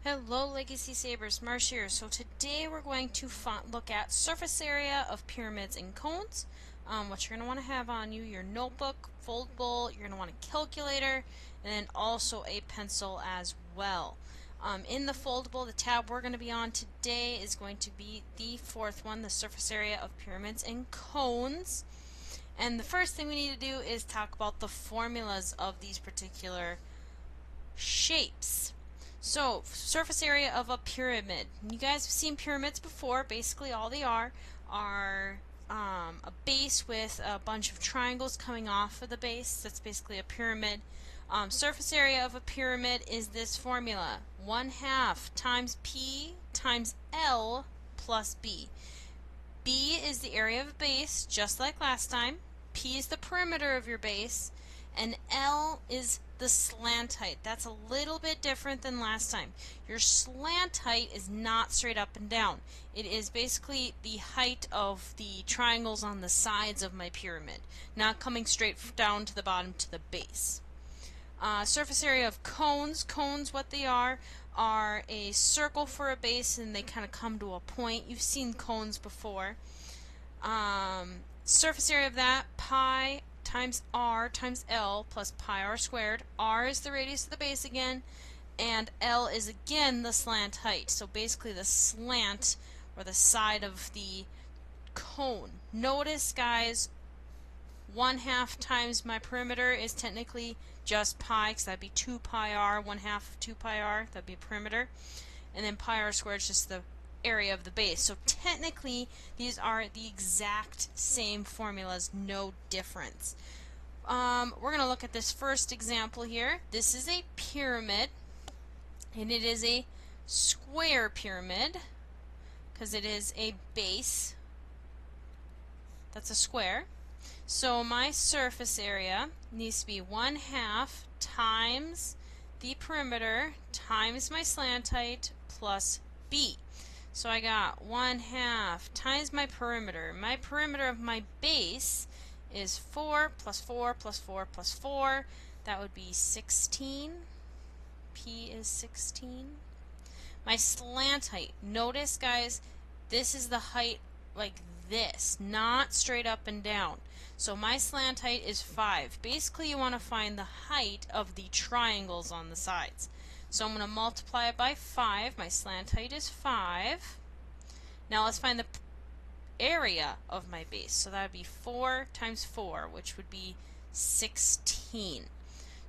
Hello Legacy Sabers, Marsh here. So today we're going to look at surface area of pyramids and cones. What you're going to want to have on you, your notebook, foldable, you're going to want a calculator, and then also a pencil as well. In the foldable, the tab we're going to be on today is going to be the fourth one, the surface area of pyramids and cones. And the first thing we need to do is talk about the formulas of these particular shapes. So, surface area of a pyramid. You guys have seen pyramids before. Basically, all they are a base with a bunch of triangles coming off of the base. That's basically a pyramid. Surface area of a pyramid is this formula: 1/2 times P times L plus B. B is the area of a base, just like last time. P is the perimeter of your base, and L is the slant height. That's a little bit different than last time. Your slant height is not straight up and down. It is basically the height of the triangles on the sides of my pyramid, not coming straight down to the bottom to the base. Surface area of cones. Cones, what they are a circle for a base, and they kind of come to a point. You've seen cones before. Surface area of that, pi times r times L plus pi r squared. R is the radius of the base again, and L is again the slant height. So basically the slant or the side of the cone. Notice, guys, 1/2 times my perimeter is technically just pi, because that'd be 2 pi r, 1/2 of 2 pi r, that'd be a perimeter. And then pi r squared is just the area of the base. So technically, these are the exact same formulas, no difference. We're going to look at this first example here. This is a pyramid, and it is a square pyramid, because it is a base. That's a square. So my surface area needs to be 1/2 times the perimeter times my slant height plus B. So I got 1/2 times my perimeter. My perimeter of my base is 4 plus 4 plus 4 plus 4. That would be 16. P is 16. My slant height. Notice, guys, this is the height like this, not straight up and down. So my slant height is 5. Basically, you want to find the height of the triangles on the sides. So I'm going to multiply it by 5. My slant height is 5. Now let's find the area of my base. So that would be 4 times 4, which would be 16.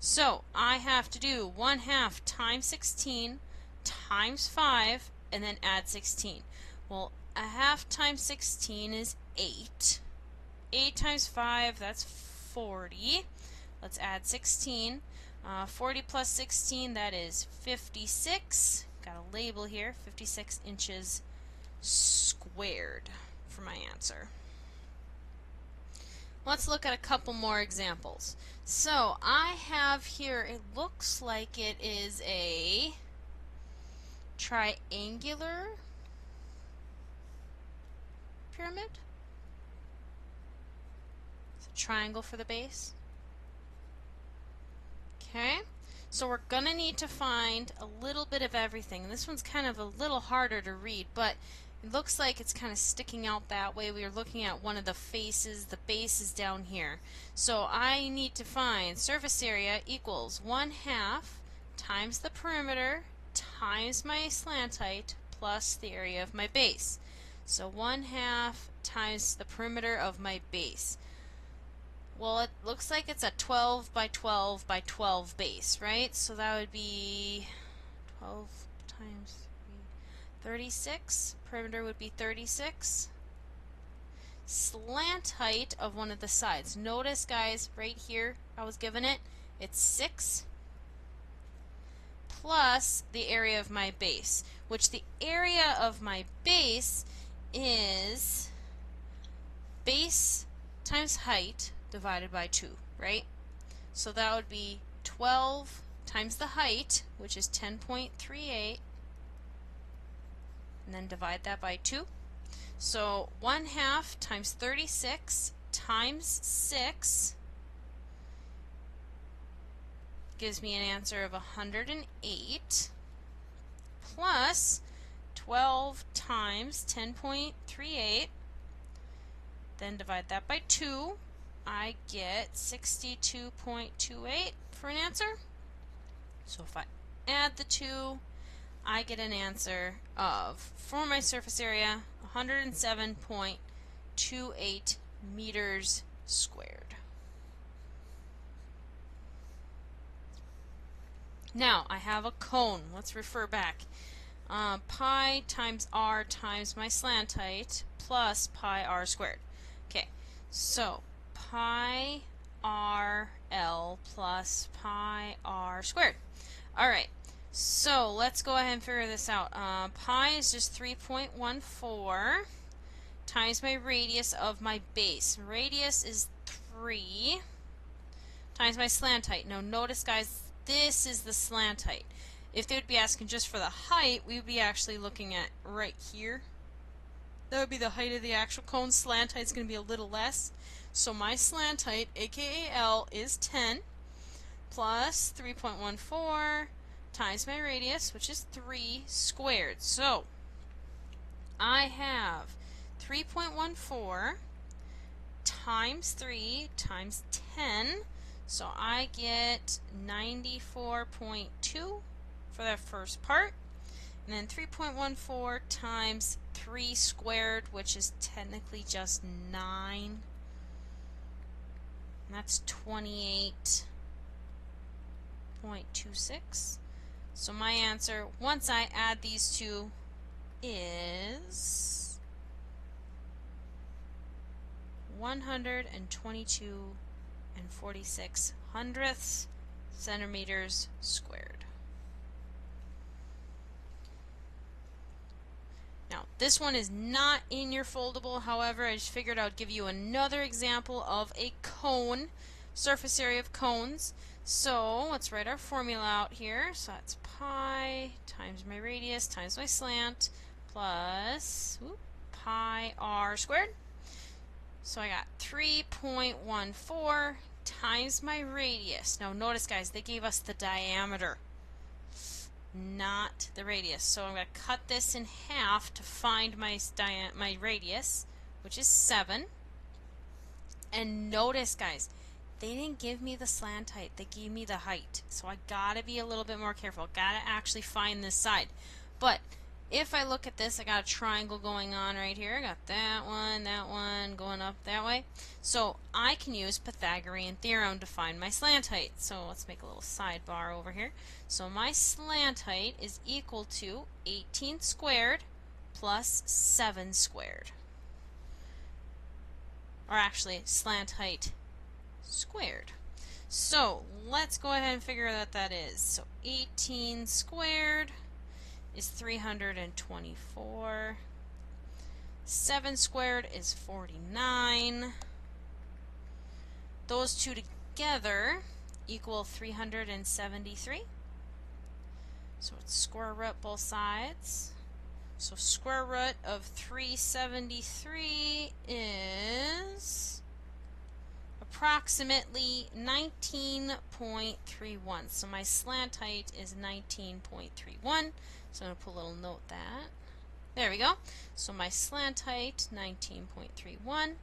So I have to do 1/2 times 16 times 5 and then add 16. Well, 1/2 times 16 is 8. 8 times 5, that's 40. Let's add 16. 40 plus 16, that is 56. Got a label here, 56 inches squared for my answer. Let's look at a couple more examples. So I have here, it looks like it is a triangular pyramid. It's a triangle for the base. Okay, so we're going to need to find a little bit of everything. This one's kind of a little harder to read, but it looks like it's kind of sticking out that way. We are looking at one of the faces. The base is down here. So I need to find surface area equals 1/2 times the perimeter times my slant height plus the area of my base. So 1/2 times the perimeter of my base. Well, it looks like it's a 12 by 12 by 12 base, right? So that would be 12 times 3, 36. Perimeter would be 36. Slant height of one of the sides. Notice, guys, right here, I was given it. It's 6 plus the area of my base, which the area of my base is base times height divided by 2, right? So that would be 12 times the height, which is 10.38, and then divide that by 2. So 1/2 times 36 times 6 gives me an answer of 108 plus 12 times 10.38. Then divide that by 2. I get 62.28 for an answer. So if I add the 2, I get an answer of, for my surface area, 107.28 meters squared. Now I have a cone. Let's refer back. Pi times r times my slant height plus pi r squared. Okay, so pi r l plus pi r squared. Alright, so let's go ahead and figure this out. Pi is just 3.14 times my radius of my base. Radius is 3 times my slant height. Now notice, guys, this is the slant height. If they would be asking just for the height, we would be actually looking at right here. That would be the height of the actual cone. Slant height is going to be a little less. So my slant height, aka L, is 10 plus 3.14 times my radius, which is 3 squared. So I have 3.14 times 3 times 10. So I get 94.2 for that first part. And then 3.14 times 3 squared, which is technically just 9. And that's 28.26. So my answer, once I add these two, is 122.46 centimeters squared. Now, this one is not in your foldable. However, I just figured I would give you another example of a cone, surface area of cones. So let's write our formula out here. So that's pi times my radius times my slant plus pi r squared. So I got 3.14 times my radius. Now notice, guys, they gave us the diameter, not the radius. So I'm going to cut this in half to find my radius, which is 7. And notice, guys, they didn't give me the slant height. They gave me the height. So I got to be a little bit more careful. Got to actually find this side. But if I look at this, I got a triangle going on right here. I got that one going up that way. So I can use Pythagorean theorem to find my slant height. So let's make a little sidebar over here. So my slant height is equal to 18 squared plus 7 squared. Or actually, slant height squared. So let's go ahead and figure out what that is. So 18 squared is 324. 7 squared is 49. Those two together equal 373. So it's square root both sides. So square root of 373 is approximately 19.31. So my slant height is 19.31. So I'm going to put a little note that. There we go. So my slant height, 19.31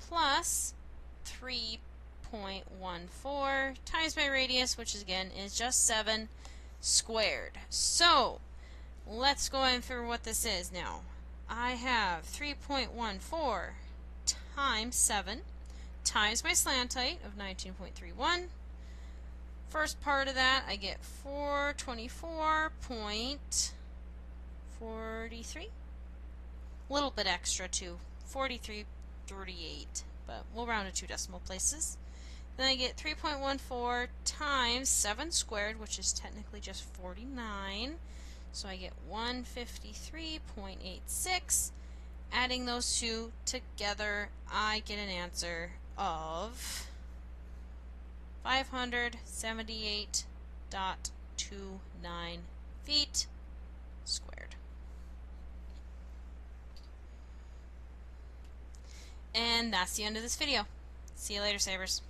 plus 3.14 times my radius, which is, again, is just 7 squared. So let's go ahead and figure what this is now. I have 3.14 times 7 times my slant height of 19.31. First part of that, I get 424.43. A little bit extra too, 43.38, but we'll round to 2 decimal places. Then I get 3.14 times 7 squared, which is technically just 49. So I get 153.86. Adding those two together, I get an answer of 578.29 feet squared. And that's the end of this video. See you later, Sabers.